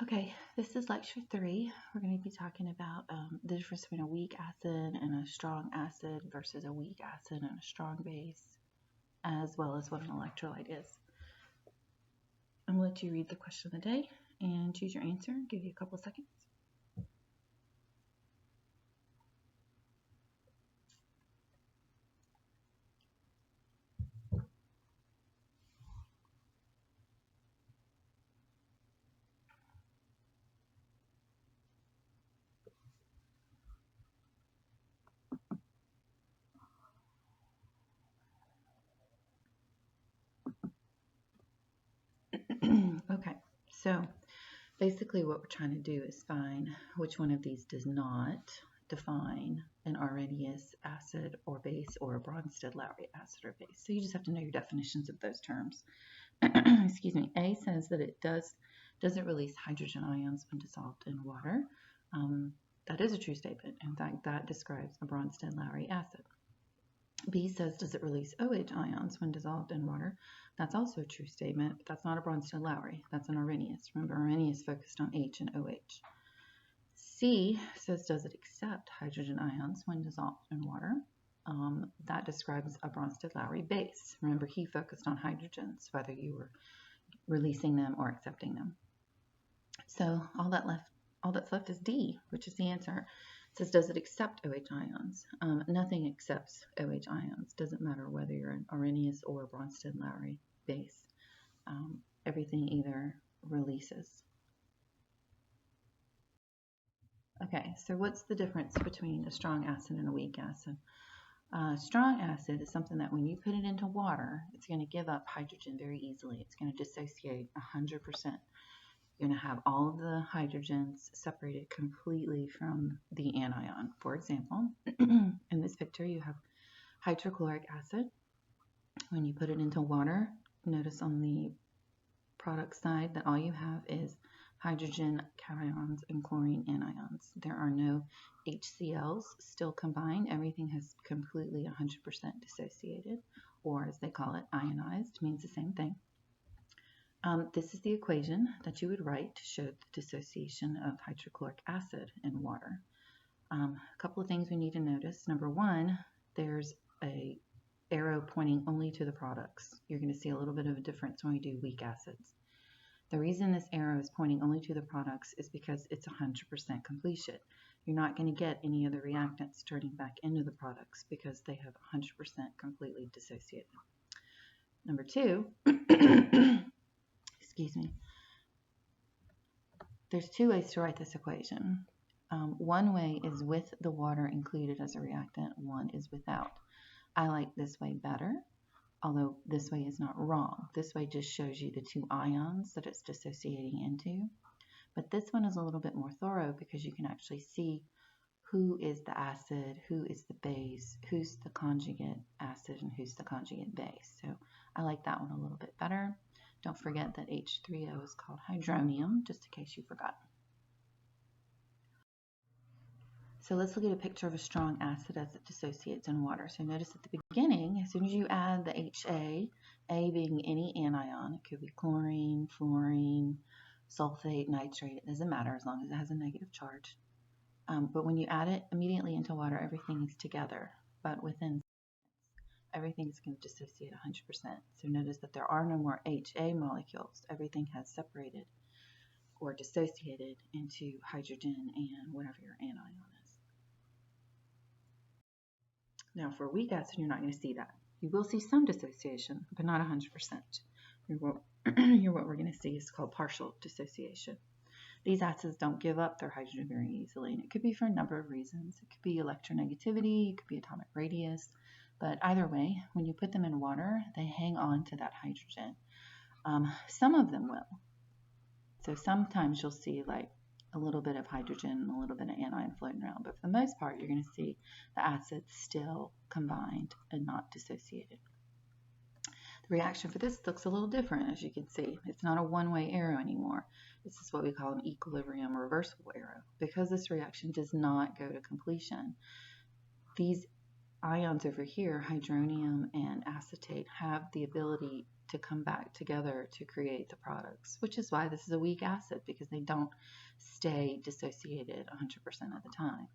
Okay, this is lecture 3. We're going to be talking about the difference between a weak acid and a strong acid versus a weak acid and a strong base, as well as what an electrolyte is. I'm going to let you read the question of the day and choose your answer. Give you a couple seconds. Okay, so basically what we're trying to do is find which one of these does not define an Arrhenius acid or base or a Bronsted-Lowry acid or base. So you just have to know your definitions of those terms. Excuse me. A says that it doesn't release hydrogen ions when dissolved in water. That is a true statement. In fact, that describes a Bronsted-Lowry acid. B says, does it release OH ions when dissolved in water? That's also a true statement, but that's not a Bronsted-Lowry. That's an Arrhenius. Remember, Arrhenius focused on H and OH. C says, does it accept hydrogen ions when dissolved in water? That describes a Bronsted-Lowry base. Remember, he focused on hydrogens, whether you were releasing them or accepting them. So all that's left is D, which is the answer. It says, does it accept OH ions? Nothing accepts OH ions. Doesn't matter whether you're an Arrhenius or a Bronsted-Lowry base. Everything either releases. Okay, so what's the difference between a strong acid and a weak acid? Strong acid is something that when you put it into water, it's going to give up hydrogen very easily. It's going to dissociate 100%. You're going to have all of the hydrogens separated completely from the anion. For example, in this picture, you have hydrochloric acid. When you put it into water, notice on the product side that all you have is hydrogen cations and chlorine anions. There are no HCl's still combined. Everything has completely 100% dissociated, or as they call it, ionized, means the same thing. This is the equation that you would write to show the dissociation of hydrochloric acid in water. A couple of things we need to notice. Number one, there's a arrow pointing only to the products. You're going to see a little bit of a difference when we do weak acids. The reason this arrow is pointing only to the products is because it's 100% completion. You're not going to get any of the reactants turning back into the products because they have 100% completely dissociated. Number two, excuse me, there's two ways to write this equation. One way is with the water included as a reactant, one is without. I like this way better, although this way is not wrong. This way just shows you the two ions that it's dissociating into. But this one is a little bit more thorough because you can actually see who is the acid, who is the base, who's the conjugate acid, and who's the conjugate base. So I like that one a little bit better. Don't forget that H3O is called hydronium, just in case you forgot. So let's look at a picture of a strong acid as it dissociates in water. So notice at the beginning, as soon as you add the HA, A being any anion, it could be chlorine, fluorine, sulfate, nitrate, it doesn't matter as long as it has a negative charge. But when you add it immediately into water, everything is together. But within everything's going to dissociate 100%. So notice that there are no more HA molecules. Everything has separated or dissociated into hydrogen and whatever your anion is. Now for a weak acid, you're not going to see that. You will see some dissociation, but not 100%. What we're going to see is called partial dissociation. These acids don't give up their hydrogen very easily, and it could be for a number of reasons. It could be electronegativity, it could be atomic radius, but either way, when you put them in water, they hang on to that hydrogen. Some of them will. So sometimes you'll see like a little bit of hydrogen and a little bit of anion floating around, but for the most part, you're going to see the acids still combined and not dissociated. The reaction for this looks a little different, as you can see. It's not a one-way arrow anymore. This is what we call an equilibrium reversible arrow. Because this reaction does not go to completion, these ions over here, hydronium and acetate, have the ability to come back together to create the products, which is why this is a weak acid, because they don't stay dissociated 100% of the time.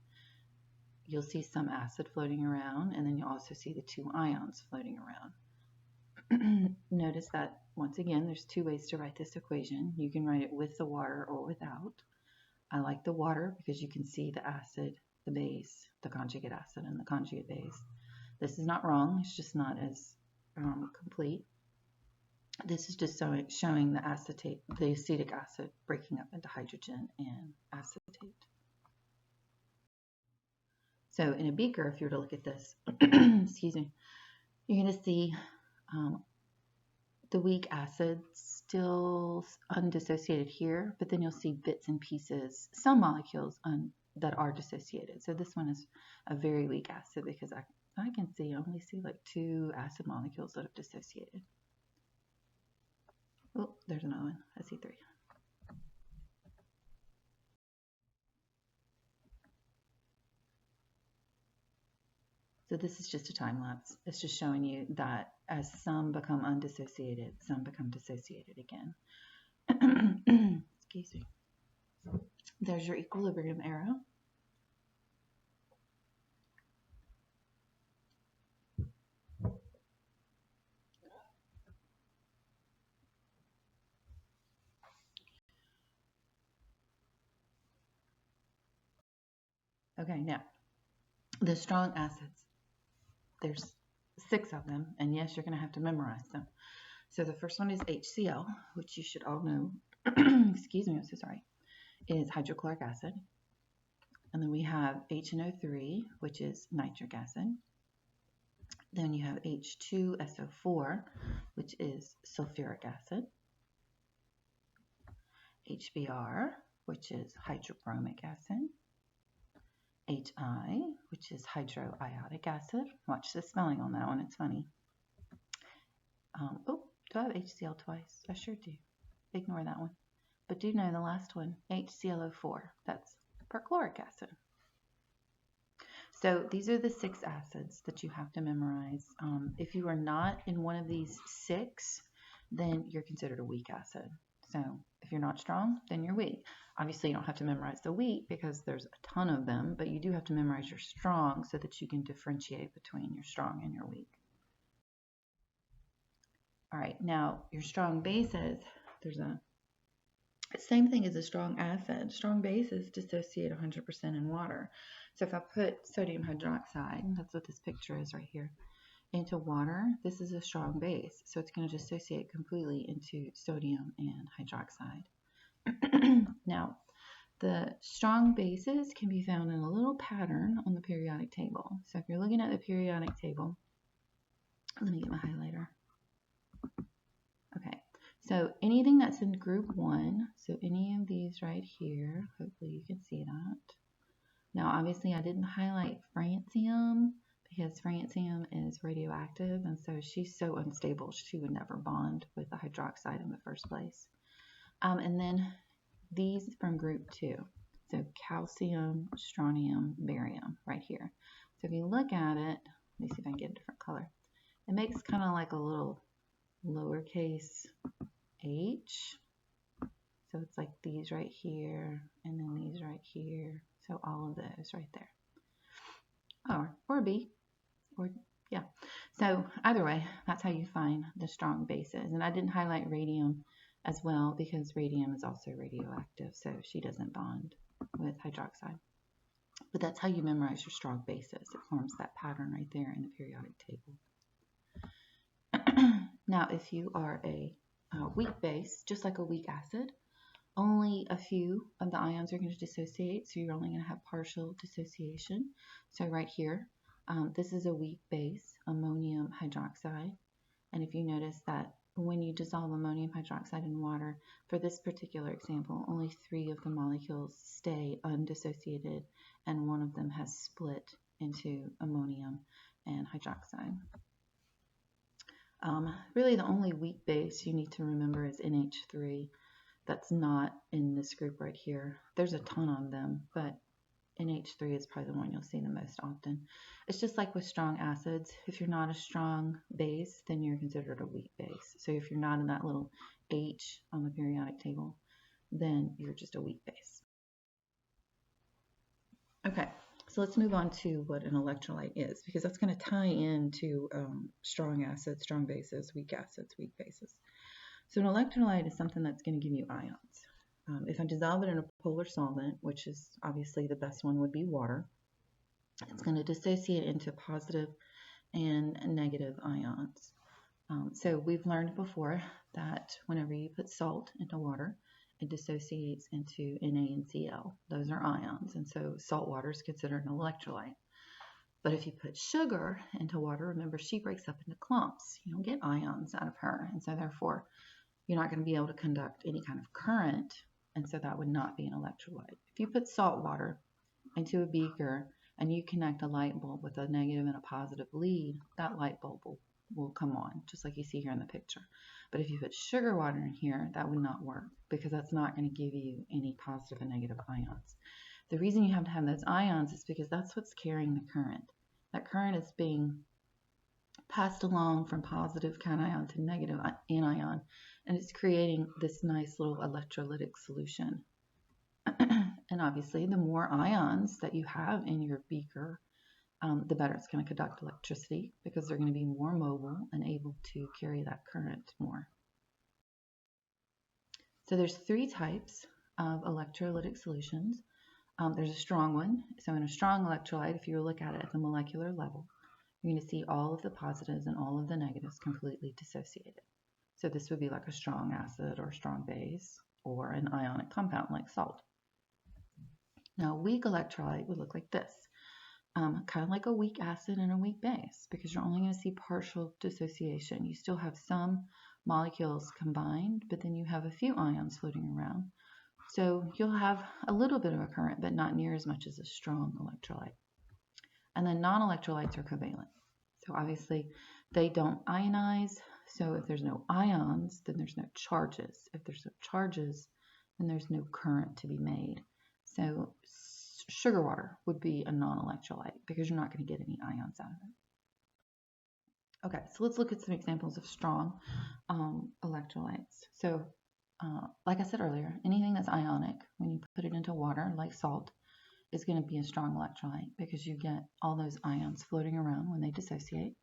You'll see some acid floating around, and then you'll also see the two ions floating around. Notice that, once again, there's two ways to write this equation. You can write it with the water or without. I like the water because you can see the acid, the base, the conjugate acid, and the conjugate base. This is not wrong, it's just not as complete. This is just showing the acetate, the acetic acid breaking up into hydrogen and acetate. So in a beaker, if you were to look at this, excuse me, you're going to see the weak acid still undissociated here, but then you'll see bits and pieces, some molecules that are dissociated. So this one is a very weak acid because I can see, I only see like 2 acid molecules that have dissociated. Oh, there's another one. I see 3. So this is just a time lapse. It's just showing you that as some become undissociated, some become dissociated again. Excuse me. There's your equilibrium arrow. Okay, now the strong acids. There's 6 of them, and yes, you're going to have to memorize them. So the first one is HCl, which you should all know. Excuse me, I'm so sorry. Is hydrochloric acid. And then we have HNO3, which is nitric acid. Then you have H2SO4, which is sulfuric acid. HBr, which is hydrobromic acid. HI, which is hydroiodic acid. Watch the spelling on that one, it's funny. Oh, do I have HCl twice? I sure do. Ignore that one. But do know the last one, HClO4, that's perchloric acid. So these are the 6 acids that you have to memorize. If you are not in one of these 6, then you're considered a weak acid. So if you're not strong, then you're weak. Obviously, you don't have to memorize the weak because there's a ton of them, but you do have to memorize your strong so that you can differentiate between your strong and your weak. All right, now your strong bases, there's a same thing as a strong acid. Strong bases dissociate 100% in water. So if I put sodium hydroxide, that's what this picture is right here, into water, this is a strong base. So it's going to dissociate completely into sodium and hydroxide. Now, the strong bases can be found in a little pattern on the periodic table. So if you're looking at the periodic table, let me get my highlighter. Okay, so anything that's in group 1, so any of these right here, hopefully you can see that. Now, obviously, I didn't highlight francium because francium is radioactive, and so she's so unstable, she would never bond with the hydroxide in the first place. And then these from group 2, so calcium, strontium, barium, right here. So if you look at it, let me see if I can get a different color. It makes kind of like a little lowercase h. So it's like these right here, and then these right here. So all of those right there. Or B, or yeah. So either way, that's how you find the strong bases. And I didn't highlight radium as well because radium is also radioactive, so she doesn't bond with hydroxide. But that's how you memorize your strong bases. It forms that pattern right there in the periodic table. Now, if you are a weak base, just like a weak acid, only a few of the ions are going to dissociate, so you're only going to have partial dissociation. So right here, this is a weak base, ammonium hydroxide. And if you notice that when you dissolve ammonium hydroxide in water, for this particular example, only 3 of the molecules stay undissociated, and 1 of them has split into ammonium and hydroxide. Really, the only weak base you need to remember is NH3. That's not in this group right here. There's a ton of them, but NH3 is probably the one you'll see the most often. It's just like with strong acids. If you're not a strong base, then you're considered a weak base. So if you're not in that little H on the periodic table, then you're just a weak base. Okay, so let's move on to what an electrolyte is, because that's going to tie into strong acids, strong bases, weak acids, weak bases. So an electrolyte is something that's going to give you ions. If I dissolve it in a polar solvent, which is obviously the best one would be water, it's going to dissociate into positive and negative ions. So we've learned before that whenever you put salt into water, it dissociates into Na and Cl. Those are ions, and so salt water is considered an electrolyte. But if you put sugar into water, remember she breaks up into clumps. You don't get ions out of her, and so therefore you're not going to be able to conduct any kind of current, and so that would not be an electrolyte. If you put salt water into a beaker and you connect a light bulb with a negative and a positive lead, that light bulb will come on, just like you see here in the picture. But if you put sugar water in here, that would not work, because that's not going to give you any positive and negative ions. The reason you have to have those ions is because that's what's carrying the current. That current is being passed along from positive cation to negative anion, and it's creating this nice little electrolytic solution. And obviously, the more ions that you have in your beaker, the better it's going to conduct electricity, because they're going to be more mobile and able to carry that current more. So there's 3 types of electrolytic solutions. There's a strong one. So in a strong electrolyte, if you look at it at the molecular level, you're going to see all of the positives and all of the negatives completely dissociated. So this would be like a strong acid or a strong base or an ionic compound like salt. Now, a weak electrolyte would look like this, kind of like a weak acid and a weak base, because you're only going to see partial dissociation. You still have some molecules combined, but then you have a few ions floating around. So you'll have a little bit of a current, but not near as much as a strong electrolyte. And then non-electrolytes are covalent. So obviously they don't ionize. So if there's no ions, then there's no charges. If there's no charges, then there's no current to be made. So sugar water would be a non-electrolyte, because you're not going to get any ions out of it. Okay, so let's look at some examples of strong electrolytes. So like I said earlier, anything that's ionic, when you put it into water, like salt, is going to be a strong electrolyte, because you get all those ions floating around when they dissociate.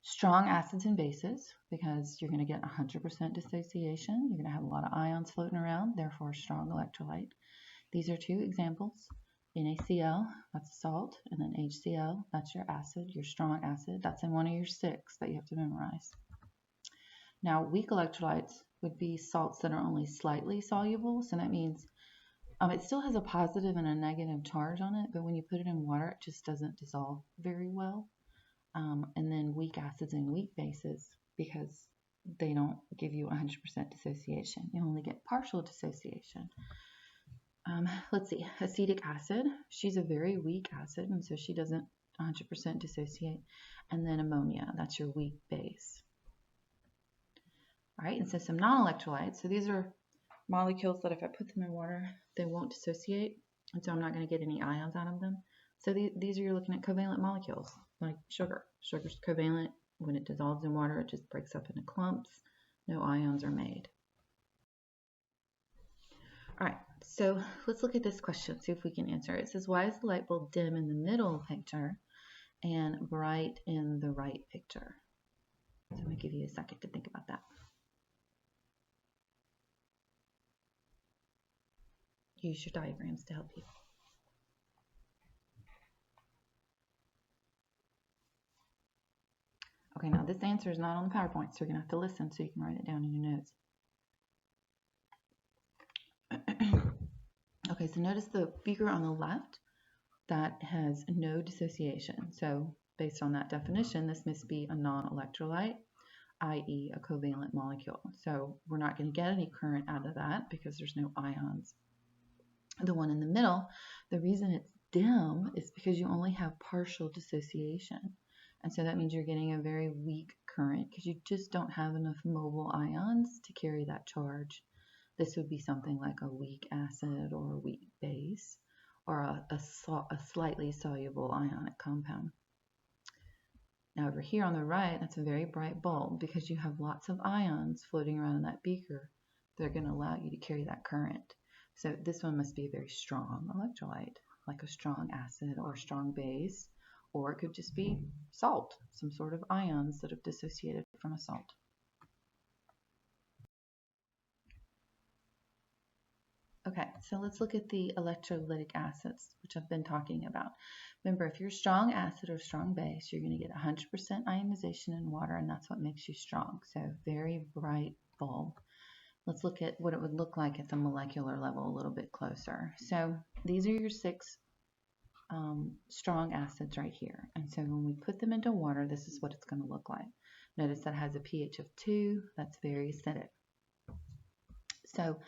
Strong acids and bases, because you're going to get 100% dissociation. You're going to have a lot of ions floating around, therefore a strong electrolyte. These are 2 examples. NaCl, that's salt, and then HCl, that's your acid, your strong acid. That's in one of your 6 that you have to memorize. Now, weak electrolytes would be salts that are only slightly soluble, so that means it still has a positive and a negative charge on it, but when you put it in water, it just doesn't dissolve very well. And then weak acids and weak bases, because they don't give you 100% dissociation. You only get partial dissociation. Let's see, acetic acid, she's a very weak acid, and so she doesn't 100% dissociate. And then ammonia, that's your weak base. All right, and so some non-electrolytes. So these are molecules that if I put them in water, they won't dissociate, and so I'm not going to get any ions out of them. So these are, you're looking at covalent molecules, like sugar. Sugar's covalent. When it dissolves in water, it just breaks up into clumps. No ions are made. All right, so let's look at this question, see if we can answer it. It says, why is the light bulb dim in the middle picture and bright in the right picture? So I'm going to give you a second to think about that. Use your diagrams to help you. Okay, now this answer is not on the PowerPoint, so you're going to have to listen so you can write it down in your notes. Okay, so notice the beaker on the left that has no dissociation. So based on that definition, this must be a non-electrolyte, i.e. a covalent molecule. So we're not going to get any current out of that because there's no ions. The one in the middle, the reason it's dim is because you only have partial dissociation. And so that means you're getting a very weak current because you just don't have enough mobile ions to carry that charge. This would be something like a weak acid or a weak base. or a slightly soluble ionic compound. Now over here on the right, that's a very bright bulb because you have lots of ions floating around in that beaker that are going to allow you to carry that current. So this one must be a very strong electrolyte, like a strong acid or a strong base, or it could just be salt, some sort of ions that have dissociated from a salt. Okay, so let's look at the electrolytic acids, which I've been talking about. Remember, if you're a strong acid or strong base, you're going to get 100% ionization in water, and that's what makes you strong. So very bright bulb. Let's look at what it would look like at the molecular level a little bit closer. So these are your 6 strong acids right here. And so when we put them into water, this is what it's going to look like. Notice that has a pH of 2. That's very acidic. So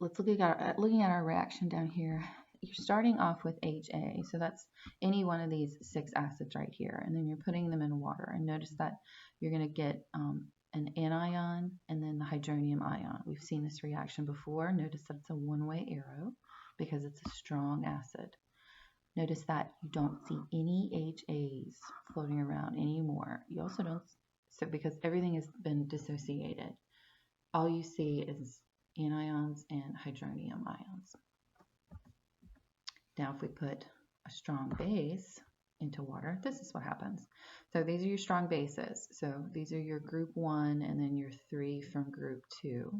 let's look at looking at our reaction down here. You're starting off with HA, so that's any one of these 6 acids right here, and then you're putting them in water. And notice that you're going to get an anion and then the hydronium ion. We've seen this reaction before. Notice that it's a one-way arrow because it's a strong acid. Notice that you don't see any HAs floating around anymore. You also don't, so because everything has been dissociated, all you see is anions and hydronium ions. Now if we put a strong base into water, this is what happens. So these are your strong bases. So these are your group 1 and then your 3 from group 2.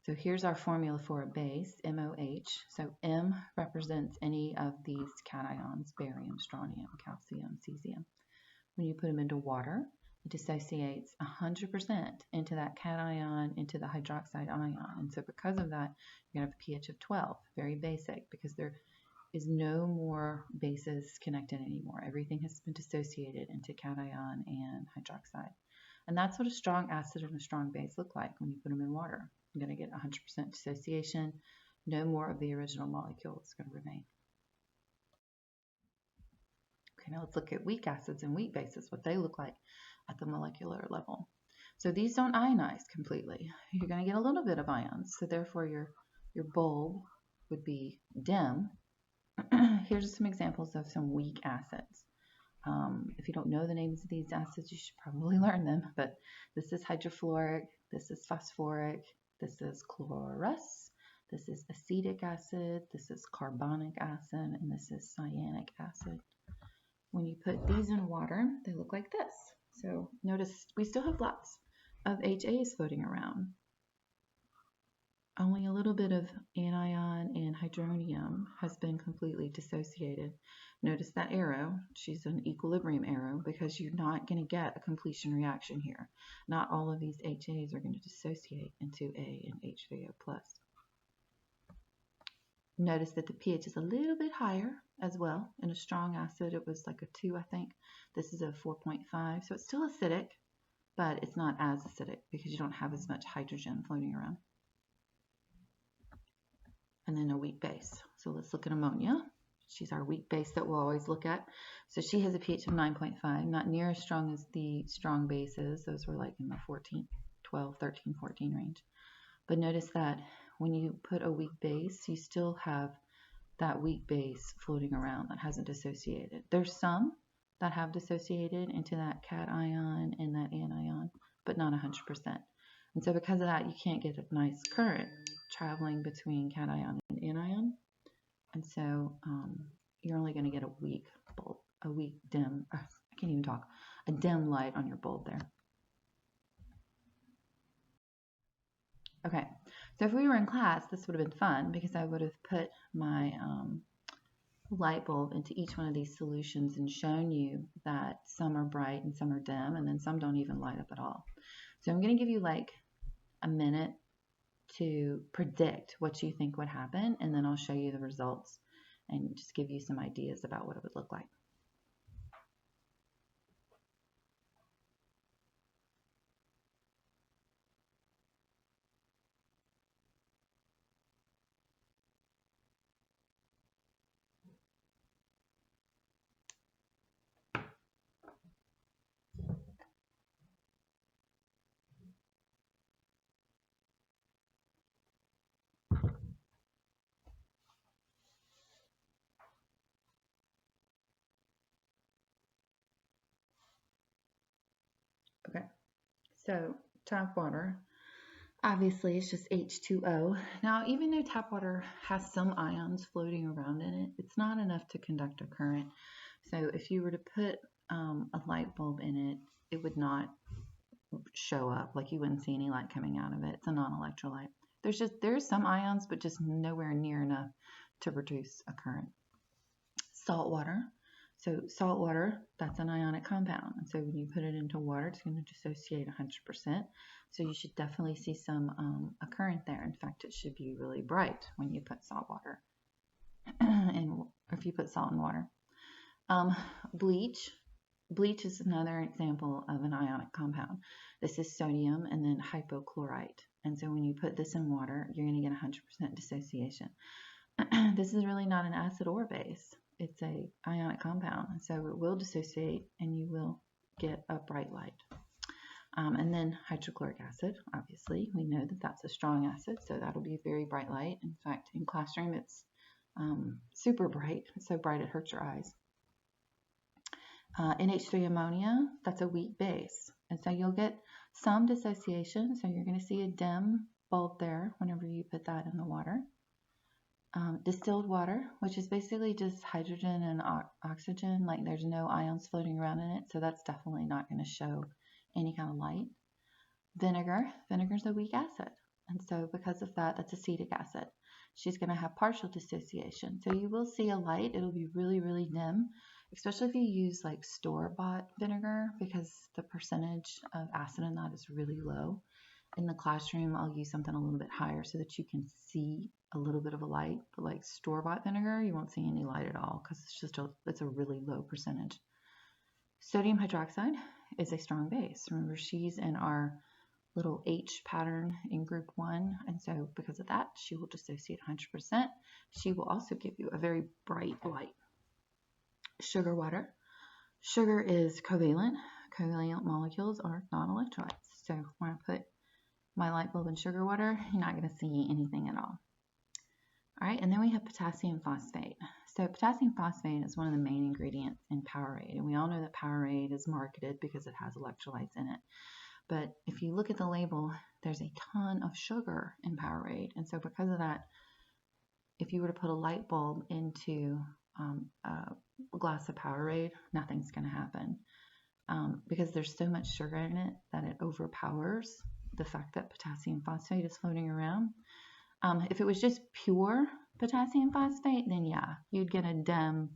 So here's our formula for a base, MOH. So M represents any of these cations, barium, strontium, calcium, cesium. When you put them into water, it dissociates 100% into that cation, into the hydroxide ion. And so because of that, you're going to have a pH of 12, very basic, because there is no more bases connected anymore. Everything has been dissociated into cation and hydroxide. And that's what a strong acid and a strong base look like when you put them in water. You're going to get 100% dissociation. No more of the original molecule is going to remain. Okay, now let's look at weak acids and weak bases, what they look like at the molecular level. So these don't ionize completely. You're going to get a little bit of ions, so therefore your bulb would be dim. Here's some examples of some weak acids. If you don't know the names of these acids, you should probably learn them, but this is hydrofluoric, this is phosphoric, this is chlorous, this is acetic acid, this is carbonic acid, and this is cyanic acid. When you put these in water, they look like this. So notice we still have lots of HAs floating around. Only a little bit of anion and hydronium has been completely dissociated. Notice that arrow, she's an equilibrium arrow because you're not going to get a completion reaction here. Not all of these HAs are going to dissociate into A and H3O+. Notice that the pH is a little bit higher as well. In a strong acid, it was like a 2, I think. This is a 4.5, so it's still acidic, but it's not as acidic because you don't have as much hydrogen floating around. And then a weak base. So let's look at ammonia. She's our weak base that we'll always look at. So she has a pH of 9.5, not near as strong as the strong bases. Those were like in the 14, 12, 13, 14 range. But notice that when you put a weak base, you still have that weak base floating around that hasn't dissociated. There's some that have dissociated into that cation and that anion, but not 100%. And so because of that, you can't get a nice current traveling between cation and anion. And so you're only going to get a weak bulb, a weak dim, I can't even talk, a dim light on your bulb there. Okay, so if we were in class, this would have been fun because I would have put my light bulb into each one of these solutions and shown you that some are bright and some are dim, and then some don't even light up at all. So I'm going to give you like a minute to predict what you think would happen, and then I'll show you the results and just give you some ideas about what it would look like. So tap water, obviously it's just H2O. Now, even though tap water has some ions floating around in it, it's not enough to conduct a current. So if you were to put a light bulb in it, it would not show up, like you wouldn't see any light coming out of it. It's a non-electrolyte. There's some ions, but just nowhere near enough to produce a current. Salt water. So salt water, that's an ionic compound. And so when you put it into water, it's going to dissociate 100%. So you should definitely see some a current there. In fact, it should be really bright when you put salt water, and if you put salt in water. Bleach. Bleach is another example of an ionic compound. This is sodium and then hypochlorite. And so when you put this in water, you're going to get 100% dissociation. This is really not an acid or base. It's a ionic compound. So it will dissociate and you will get a bright light. And then hydrochloric acid, obviously, we know that that's a strong acid, so that'll be a very bright light. In fact, in classroom, it's super bright. It's so bright it hurts your eyes. NH3 ammonia, that's a weak base. And so you'll get some dissociation. So you're going to see a dim bulb there whenever you put that in the water. Distilled water, which is basically just hydrogen and oxygen, like there's no ions floating around in it. So that's definitely not going to show any kind of light. Vinegar is a weak acid. And so because of that, that's acetic acid. She's going to have partial dissociation. So you will see a light. It'll be really, really dim, especially if you use like store-bought vinegar, because the percentage of acid in that is really low. In the classroom, I'll use something a little bit higher so that you can see a little bit of a light. But like store-bought vinegar, you won't see any light at all because it's a really low percentage. Sodium hydroxide is a strong base. Remember, she's in our little H pattern in group 1, and so because of that, she will dissociate 100%. She will also give you a very bright light. Sugar water. Sugar is covalent. Covalent molecules are non-electrolytes. So when I put my light bulb in sugar water, you're not going to see anything at all. All right, and then we have potassium phosphate. So potassium phosphate is one of the main ingredients in Powerade, and we all know that Powerade is marketed because it has electrolytes in it. But if you look at the label, there's a ton of sugar in Powerade, and so because of that, if you were to put a light bulb into a glass of Powerade, nothing's going to happen because there's so much sugar in it that it overpowers the fact that potassium phosphate is floating around. If it was just pure potassium phosphate, then yeah, you'd get a dim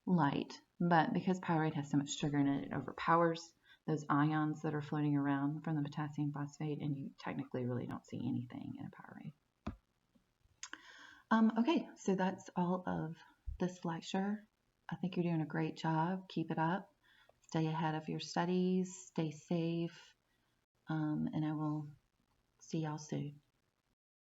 light. But because Powerade has so much sugar in it, it overpowers those ions that are floating around from the potassium phosphate, and you technically really don't see anything in a Powerade. Okay, so that's all of this lecture. I think you're doing a great job. Keep it up. Stay ahead of your studies. Stay safe. And I will see y'all soon.